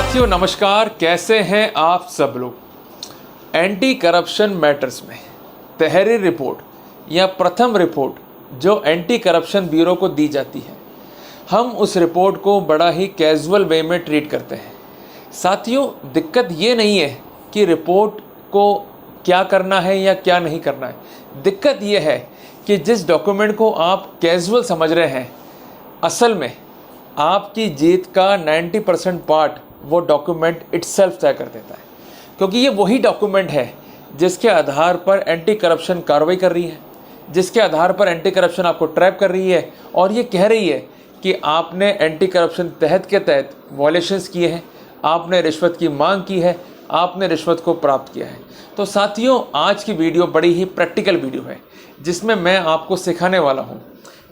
साथियों नमस्कार, कैसे हैं आप सब लोग। एंटी करप्शन मैटर्स में तहरीर रिपोर्ट या प्रथम रिपोर्ट जो एंटी करप्शन ब्यूरो को दी जाती है, हम उस रिपोर्ट को बड़ा ही कैजुअल वे में ट्रीट करते हैं। साथियों, दिक्कत ये नहीं है कि रिपोर्ट को क्या करना है या क्या नहीं करना है। दिक्कत ये है कि जिस डॉक्यूमेंट को आप कैजुअल समझ रहे हैं, असल में आपकी जीत का 90% पार्ट वो डॉक्यूमेंट इटसेल्फ तय कर देता है, क्योंकि ये वही डॉक्यूमेंट है जिसके आधार पर एंटी करप्शन कार्रवाई कर रही है, जिसके आधार पर एंटी करप्शन आपको ट्रैप कर रही है और ये कह रही है कि आपने एंटी करप्शन तहत के तहत वॉयलेशंस किए हैं, आपने रिश्वत की मांग की है, आपने रिश्वत को प्राप्त किया है। तो साथियों, आज की वीडियो बड़ी ही प्रैक्टिकल वीडियो है जिसमें मैं आपको सिखाने वाला हूँ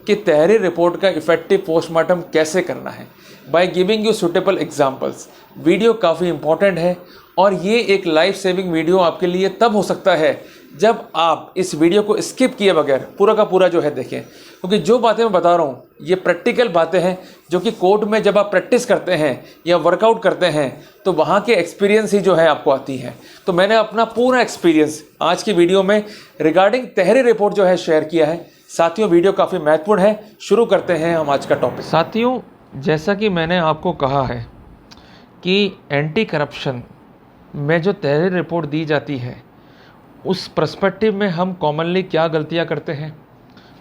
कि तहरीर रिपोर्ट का इफेक्टिव पोस्टमार्टम कैसे करना है, by giving you suitable examples. Video काफ़ी इंपॉर्टेंट है और ये एक लाइफ सेविंग वीडियो आपके लिए तब हो सकता है जब आप इस वीडियो को स्किप किए बगैर पूरा का पूरा जो है देखें, क्योंकि जो बातें मैं बता रहा हूँ ये प्रैक्टिकल बातें हैं जो कि कोर्ट में जब आप प्रैक्टिस करते हैं या वर्कआउट करते हैं तो वहाँ के एक्सपीरियंस ही जो है आपको आती है। तो मैंने अपना पूरा एक्सपीरियंस आज की वीडियो में रिगार्डिंग तहरीर रिपोर्ट जो है शेयर किया है। साथियों, वीडियो काफ़ी महत्वपूर्ण है। शुरू करते हैं हम आज का टॉपिक। साथियों, जैसा कि मैंने आपको कहा है कि एंटी करप्शन में जो तहरीर रिपोर्ट दी जाती है उस पर्सपेक्टिव में हम कॉमनली क्या गलतियां करते हैं,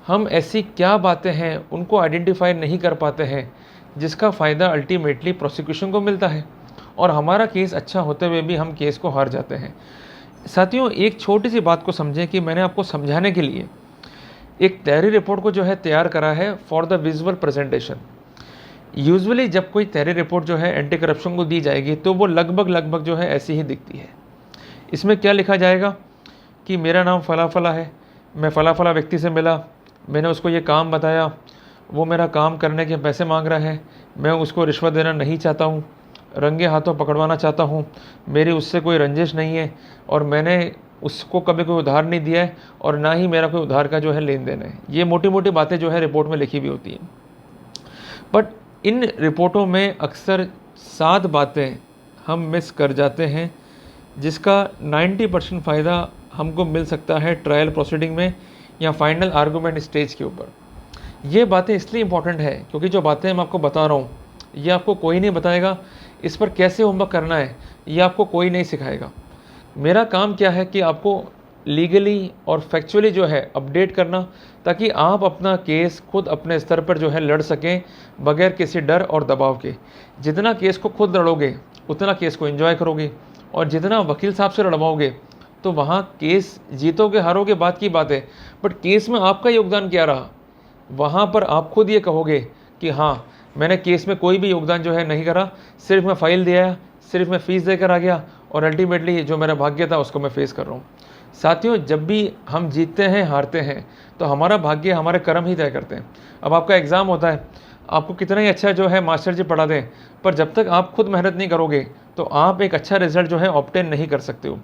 हम ऐसी क्या बातें हैं उनको आइडेंटिफाई नहीं कर पाते हैं जिसका फ़ायदा अल्टीमेटली प्रोसिक्यूशन को मिलता है और हमारा केस अच्छा होते हुए भी हम केस को हार जाते हैं। साथियों, एक छोटी सी बात को समझें कि मैंने आपको समझाने के लिए एक तहरीर रिपोर्ट को जो है तैयार करा है for the visual presentation. Usually जब कोई तहरीर रिपोर्ट जो है एंटी करप्शन को दी जाएगी तो वो लगभग जो है ऐसी ही दिखती है। इसमें क्या लिखा जाएगा कि मेरा नाम फ़ला फ़ला है, मैं फ़ला फ़ला व्यक्ति से मिला, मैंने उसको ये काम बताया, वो मेरा काम करने के पैसे मांग रहा है, मैं उसको रिश्वत देना नहीं चाहता हूँ, रंगे हाथों पकड़वाना चाहता हूँ, मेरी उससे कोई रंजिश नहीं है और मैंने उसको कभी कोई उधार नहीं दिया है और ना ही मेरा कोई उधार का जो है लेन देन है। ये मोटी मोटी बातें जो है रिपोर्ट में लिखी भी होती हैं। बट इन रिपोर्टों में अक्सर 7 बातें हम मिस कर जाते हैं जिसका 90% फ़ायदा हमको मिल सकता है ट्रायल प्रोसीडिंग में या फाइनल आर्गूमेंट स्टेज के ऊपर। ये बातें इसलिए इम्पॉर्टेंट है क्योंकि जो बातें मैं आपको बता रहा हूँ ये आपको कोई नहीं बताएगा, इस पर कैसे होमवर्क करना है ये आपको कोई नहीं सिखाएगा। मेरा काम क्या है कि आपको लीगली और फैक्चुअली जो है अपडेट करना, ताकि आप अपना केस खुद अपने स्तर पर जो है लड़ सकें बगैर किसी डर और दबाव के। जितना केस को खुद लड़ोगे उतना केस को एंजॉय करोगे और जितना वकील साहब से लड़वाओगे तो वहाँ केस जीतोगे हारोगे बात की बात है, बट केस में आपका योगदान क्या रहा वहाँ पर आप खुद ये कहोगे कि हाँ, मैंने केस में कोई भी योगदान जो है नहीं करा, सिर्फ मैं फ़ाइल दिया, सिर्फ मैं फ़ीस देकर आ गया और अल्टीमेटली जो मेरा भाग्य था उसको मैं फेस कर रहा हूँ। साथियों, जब भी हम जीतते हैं हारते हैं तो हमारा भाग्य हमारे कर्म ही तय करते हैं। अब आपका एग्ज़ाम होता है, आपको कितना ही अच्छा जो है मास्टर जी पढ़ा दें, पर जब तक आप खुद मेहनत नहीं करोगे तो आप एक अच्छा रिजल्ट जो है ऑब्टेन नहीं कर सकते हो।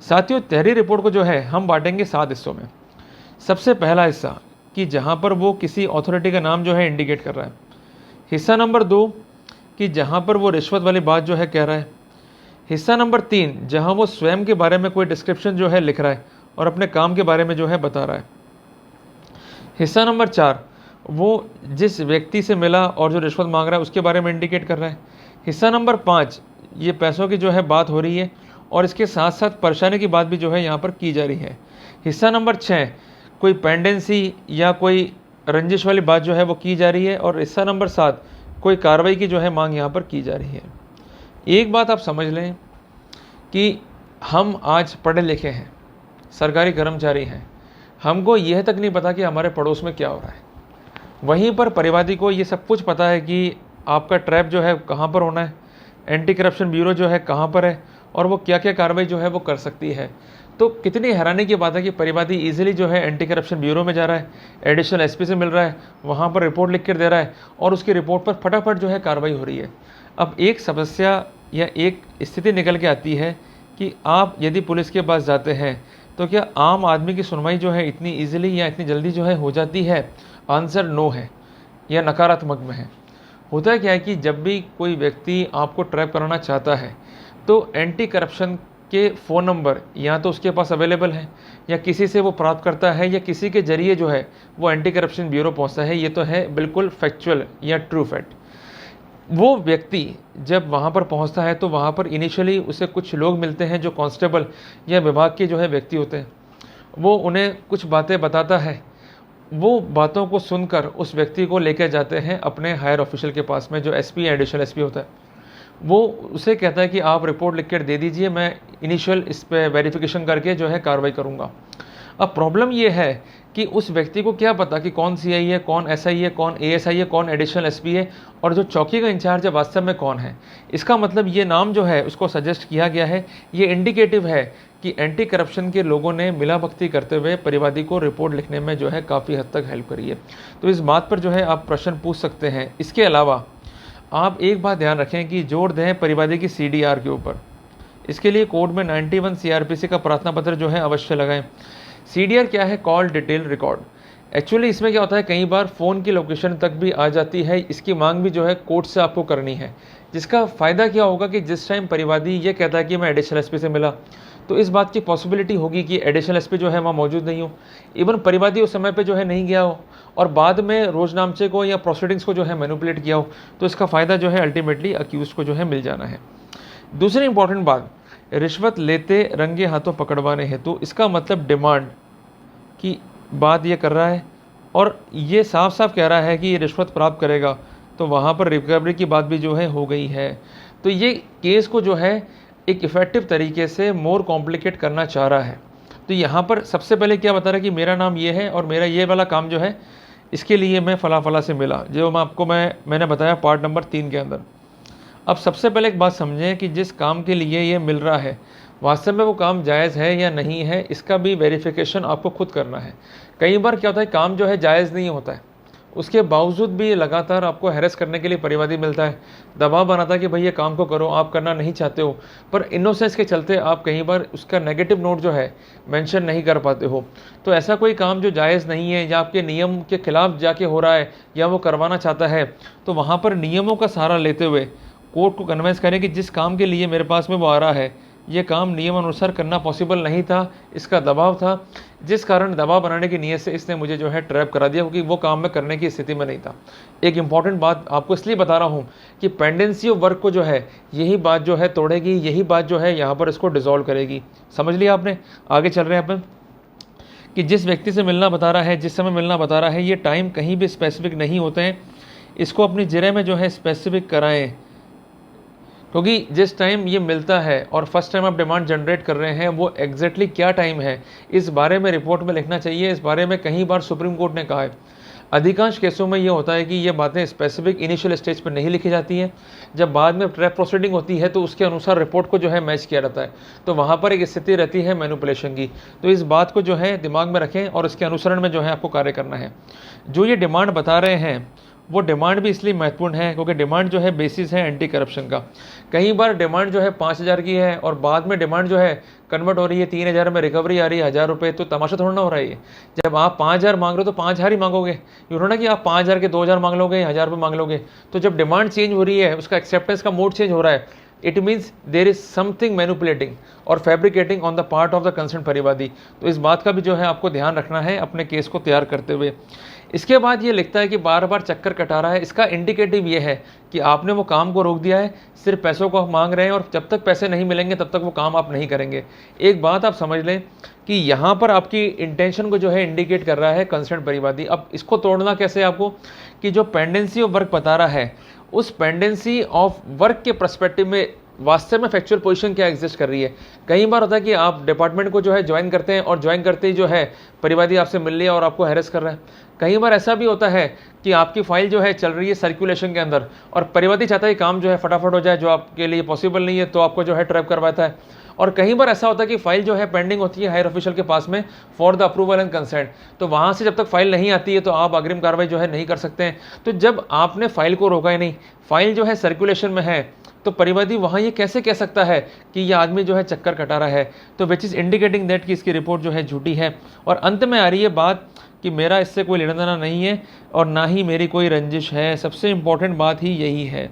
साथियों, तहरीर रिपोर्ट को जो है हम बांटेंगे 7 हिस्सों में। सबसे पहला हिस्सा कि जहाँ पर वो किसी अथॉरिटी का नाम जो है इंडिकेट कर रहा है। हिस्सा नंबर 2 कि जहाँ पर वो रिश्वत वाली बात जो है कह रहा है। हिस्सा नंबर 3 जहाँ वो स्वयं के बारे में कोई डिस्क्रिप्शन जो है लिख रहा है और अपने काम के बारे में जो है बता रहा है। हिस्सा नंबर 4 वो जिस व्यक्ति से मिला और जो रिश्वत मांग रहा है उसके बारे में इंडिकेट कर रहा है। हिस्सा नंबर 5 ये पैसों की जो है बात हो रही है और इसके साथ साथ परेशानी की बात भी जो है यहाँ पर की जा रही है। हिस्सा नंबर 6 कोई पेंडेंसी या कोई रंजिश वाली बात जो है वो की जा रही है और हिस्सा नंबर 7 कोई कार्रवाई की जो है मांग यहाँ पर की जा रही है। एक बात आप समझ लें कि हम आज पढ़े लिखे हैं, सरकारी कर्मचारी हैं, हमको यह तक नहीं पता कि हमारे पड़ोस में क्या हो रहा है। वहीं पर परिवादी को ये सब कुछ पता है कि आपका ट्रैप जो है कहाँ पर होना है, एंटी करप्शन ब्यूरो जो है कहाँ पर है और वो क्या क्या कार्रवाई जो है वो कर सकती है। तो कितनी हैरानी की बात है कि परिवादी इजीली जो है एंटी करप्शन ब्यूरो में जा रहा है, एडिशनल एसपी से मिल रहा है, वहाँ पर रिपोर्ट लिख कर दे रहा है और उसकी रिपोर्ट पर फटाफट जो है कार्रवाई हो रही है। अब एक समस्या या एक स्थिति निकल के आती है कि आप यदि पुलिस के पास जाते हैं तो क्या आम आदमी की सुनवाई जो है इतनी ईजिली या इतनी जल्दी जो है हो जाती है? आंसर नो है या नकारात्मक में है। होता है क्या है कि जब भी कोई व्यक्ति आपको ट्रैप कराना चाहता है तो एंटी करप्शन के फ़ोन नंबर या तो उसके पास अवेलेबल है या किसी से वो प्राप्त करता है या किसी के जरिए जो है वो एंटी करप्शन ब्यूरो पहुंचता है। ये तो है बिल्कुल फैक्चुअल या ट्रू फैक्ट। वो व्यक्ति जब वहाँ पर पहुँचता है तो वहाँ पर इनिशियली उसे कुछ लोग मिलते हैं जो कांस्टेबल या विभाग के जो है व्यक्ति होते हैं। वो उन्हें कुछ बातें बताता है, वो बातों को सुनकर उस व्यक्ति को लेकर जाते हैं अपने हायर ऑफिशियल के पास में, जो एसपी या एडिशनल एसपी होता है। वो उसे कहता है कि आप रिपोर्ट लिख कर दे दीजिए, मैं इनिशियल इस पर वेरिफिकेशन करके जो है कार्रवाई करूँगा। अब प्रॉब्लम ये है कि उस व्यक्ति को क्या पता कि कौन सीआई है, कौन एसआई है, कौन एएसआई है, कौन एडिशनल एसपी है और जो चौकी का इंचार्ज है वास्तव में कौन है। इसका मतलब ये नाम जो है उसको सजेस्ट किया गया है, ये इंडिकेटिव है कि एंटी करप्शन के लोगों ने मिलाभगती करते हुए परिवादी को रिपोर्ट लिखने में जो है काफ़ी हद तक हेल्प करी है। तो इस बात पर जो है आप प्रश्न पूछ सकते हैं। इसके अलावा आप एक बात ध्यान रखें कि जोर दें परिवादी की सीडीआर के ऊपर। इसके लिए कोर्ट में 91 सीआरपीसी का प्रार्थना पत्र जो है अवश्य लगाएं। सीडीआर क्या है? Call detail record. एक्चुअली इसमें क्या होता है, कई बार फ़ोन की लोकेशन तक भी आ जाती है। इसकी मांग भी जो है कोर्ट से आपको करनी है, जिसका फ़ायदा क्या होगा कि जिस टाइम परिवादी ये कहता है कि मैं एडिशनल एसपी से मिला, तो इस बात की पॉसिबिलिटी होगी कि एडिशनल एसपी जो है वहाँ मौजूद नहीं हो, इवन परिवादी उस समय पे जो है नहीं गया हो और बाद में रोजनामचे को या प्रोसीडिंग्स को जो है मैनिपुलेट किया हो, तो इसका फ़ायदा जो है अल्टीमेटली अक्यूज को जो है मिल जाना है। दूसरी इंपॉर्टेंट बात, रिश्वत लेते रंगे हाथों पकड़वाने हेतु, इसका मतलब डिमांड की बात ये कर रहा है और ये साफ साफ कह रहा है कि ये रिश्वत प्राप्त करेगा, तो वहाँ पर रिकवरी की बात भी जो है हो गई है। तो ये केस को जो है एक इफ़ेक्टिव तरीके से मोर कॉम्प्लिकेट करना चाह रहा है। तो यहाँ पर सबसे पहले क्या बता रहा है कि मेरा नाम ये है और मेरा ये वाला काम जो है इसके लिए मैं फ़ला फ़ला से मिला, जो मैंने बताया पार्ट नंबर 3 के अंदर। अब सबसे पहले एक बात समझें कि जिस काम के लिए ये मिल रहा है वास्तव में वो काम जायज़ है या नहीं है, इसका भी वेरिफिकेशन आपको खुद करना है। कई बार क्या होता है, काम जो है जायज़ नहीं होता है, उसके बावजूद भी लगातार आपको हैरेस करने के लिए परिवादी मिलता है, दबाव बनाता है कि भाई ये काम को करो, आप करना नहीं चाहते हो, पर इनोसेंस के चलते आप कई बार उसका नेगेटिव नोट जो है मेंशन नहीं कर पाते हो। तो ऐसा कोई काम जो जायज़ नहीं है या आपके नियम के खिलाफ जाके हो रहा है या वो करवाना चाहता है, तो वहाँ पर नियमों का सहारा लेते हुए कोर्ट को कन्विंस करें कि जिस काम के लिए मेरे पास में वो आ रहा है ये काम नियम अनुसार करना पॉसिबल नहीं था, इसका दबाव था, जिस कारण दबाव बनाने की नीयत से इसने मुझे जो है ट्रैप करा दिया, क्योंकि वो काम मैं करने की स्थिति में नहीं था। एक इंपॉर्टेंट बात आपको इसलिए बता रहा हूँ कि पेंडेंसी ऑफ वर्क को जो है यही बात जो है तोड़ेगी, यही बात जो है यहाँ पर इसको डिसॉल्व करेगी। समझ लिया आपने? आगे चल रहे हैं अपन कि जिस व्यक्ति से मिलना बता रहा है, जिस समय मिलना बता रहा है, ये टाइम कहीं भी स्पेसिफिक नहीं होते हैं। इसको अपनी जिरे में जो है स्पेसिफिक कराएँ, क्योंकि जिस टाइम ये मिलता है और फर्स्ट टाइम आप डिमांड जनरेट कर रहे हैं वो एग्जैक्टली क्या टाइम है, इस बारे में रिपोर्ट में लिखना चाहिए। इस बारे में कई बार सुप्रीम कोर्ट ने कहा है। अधिकांश केसों में ये होता है कि ये बातें स्पेसिफिक इनिशियल स्टेज पर नहीं लिखी जाती हैं, जब बाद में ट्रैप प्रोसीडिंग होती है तो उसके अनुसार रिपोर्ट को जो है मैच किया जाता है, तो वहाँ पर एक स्थिति रहती है मैनिपुलेशन की। तो इस बात को जो है दिमाग में रखें और इसके अनुसरण में जो है आपको कार्य करना है। जो ये डिमांड बता रहे हैं वो डिमांड भी इसलिए महत्वपूर्ण है क्योंकि डिमांड जो है बेसिस है एंटी करप्शन का। कई बार डिमांड जो है 5,000 की है और बाद में डिमांड जो है कन्वर्ट हो रही है 3,000 में, रिकवरी आ रही है 1,000 रुपये, तो तमाशा थोड़ा ना हो रहा है ये। जब आप 5,000 मांग रहे हो तो 5,000 ही मांगोगे, ये थोड़ा ना कि आप 5,000 के 2,000 मांग लोगे, 1,000 रुपये मांग लोगे। तो जब डिमांड चेंज हो रही है, उसका एक्सेप्टेंस का मोड चेंज हो रहा है, it means there is something manipulating और fabricating on the part of the concern परिवादी। तो इस बात का भी जो है आपको ध्यान रखना है अपने केस को तैयार करते हुए। इसके बाद ये लिखता है कि बार बार चक्कर कटा रहा है, इसका इंडिकेटिव ये है कि आपने वो काम को रोक दिया है, सिर्फ पैसों को आप मांग रहे हैं और जब तक पैसे नहीं मिलेंगे तब तक वो काम आप नहीं करेंगे। एक बात आप समझ लें कि यहाँ पर आपकी इंटेंशन को जो है इंडिकेट कर रहा है कंसर्न परिवादी। अब इसको तोड़ना कैसे आपको, कि जो पेंडेंसी ऑफ वर्क बता रहा है उस पेंडेंसी ऑफ वर्क के पर्सपेक्टिव में वास्तव में फैक्चुअल पोजीशन क्या एग्जिस्ट कर रही है। कई बार होता है कि आप डिपार्टमेंट को जो है ज्वाइन करते हैं और ज्वाइन करते ही जो है परिवादी आपसे मिल लिया और आपको हैरेस कर रहा है। कई बार ऐसा भी होता है कि आपकी फाइल जो है चल रही है सर्कुलेशन के अंदर और परिवादी चाहता है काम जो है फटाफट हो जाए, जो आपके लिए पॉसिबल नहीं है, तो आपको जो है ट्रैप करवाता है। और कई बार ऐसा होता है कि फाइल जो है पेंडिंग होती है हायर ऑफिशियल के पास में for the approval and consent, तो वहाँ से जब तक फाइल नहीं आती है तो आप अग्रिम कार्रवाई जो है नहीं कर सकते हैं। तो जब आपने फाइल को रोका ही नहीं, फाइल जो है सर्कुलेशन में है, तो परिवादी वहाँ ये कैसे कह सकता है कि ये आदमी जो है चक्कर कटा रहा है, तो विच इज़ इंडिकेटिंग दैट कि इसकी रिपोर्ट जो है झूठी है। और अंत में आ रही है बात कि मेरा इससे कोई लेना देना नहीं है और ना ही मेरी कोई रंजिश है। सबसे इम्पॉर्टेंट बात ही यही है।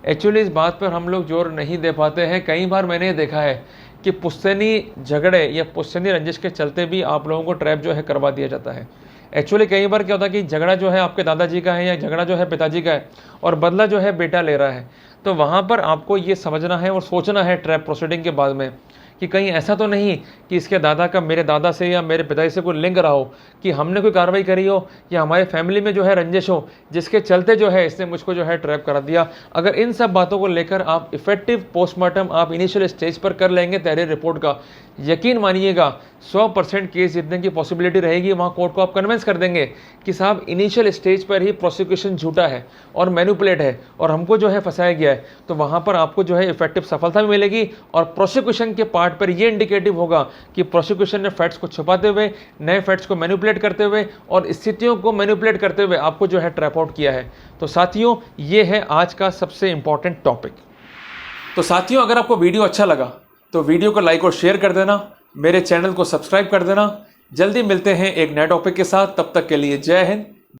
एक्चुअली इस बात पर हम लोग जोर नहीं दे पाते हैं। कई बार मैंने देखा है कि पुश्तैनी झगड़े या पुश्तैनी रंजिश के चलते भी आप लोगों को ट्रैप जो है करवा दिया जाता है। एक्चुअली कई बार क्या होता है कि झगड़ा जो है आपके दादाजी का है या झगड़ा जो है पिताजी का है और बदला जो है बेटा ले रहा है, तो वहाँ पर आपको ये समझना है और सोचना है ट्रैप प्रोसीडिंग के बाद में कि कहीं ऐसा तो नहीं कि इसके दादा का मेरे दादा से या मेरे पिताजी से कोई लिंक रहा हो, कि हमने कोई कार्रवाई करी हो या हमारे फैमिली में जो है रंजिश हो जिसके चलते जो है इसने मुझको जो है ट्रैप करा दिया। अगर इन सब बातों को लेकर आप इफेक्टिव पोस्टमार्टम आप इनिशियल स्टेज पर कर लेंगे तहरीर रिपोर्ट का, यकीन मानिएगा 100% केस जीतने की पॉसिबिलिटी रहेगी। वहाँ कोर्ट को आप कन्विंस कर देंगे कि साहब इनिशियल स्टेज पर ही प्रोसिक्यूशन झूठा है और मैनिपुलेट है और हमको जो है फंसाया गया है, तो वहाँ पर आपको जो है इफेक्टिव सफलता भी मिलेगी। और प्रोसिक्यूशन के पार्ट पर ये इंडिकेटिव होगा कि प्रोसिक्यूशन ने फैक्ट्स को छुपाते हुए, नए फैक्ट्स को मैनिपुलेट करते हुए और स्थितियों को मैनिपुलेट करते हुए आपको जो है ट्रैप आउट किया है। तो साथियों, ये है आज का सबसे इंपॉर्टेंट टॉपिक। तो साथियों, अगर आपको वीडियो अच्छा लगा तो वीडियो को लाइक और शेयर कर देना, मेरे चैनल को सब्सक्राइब कर देना। जल्दी मिलते हैं एक नए टॉपिक के साथ, तब तक के लिए जय हिंद,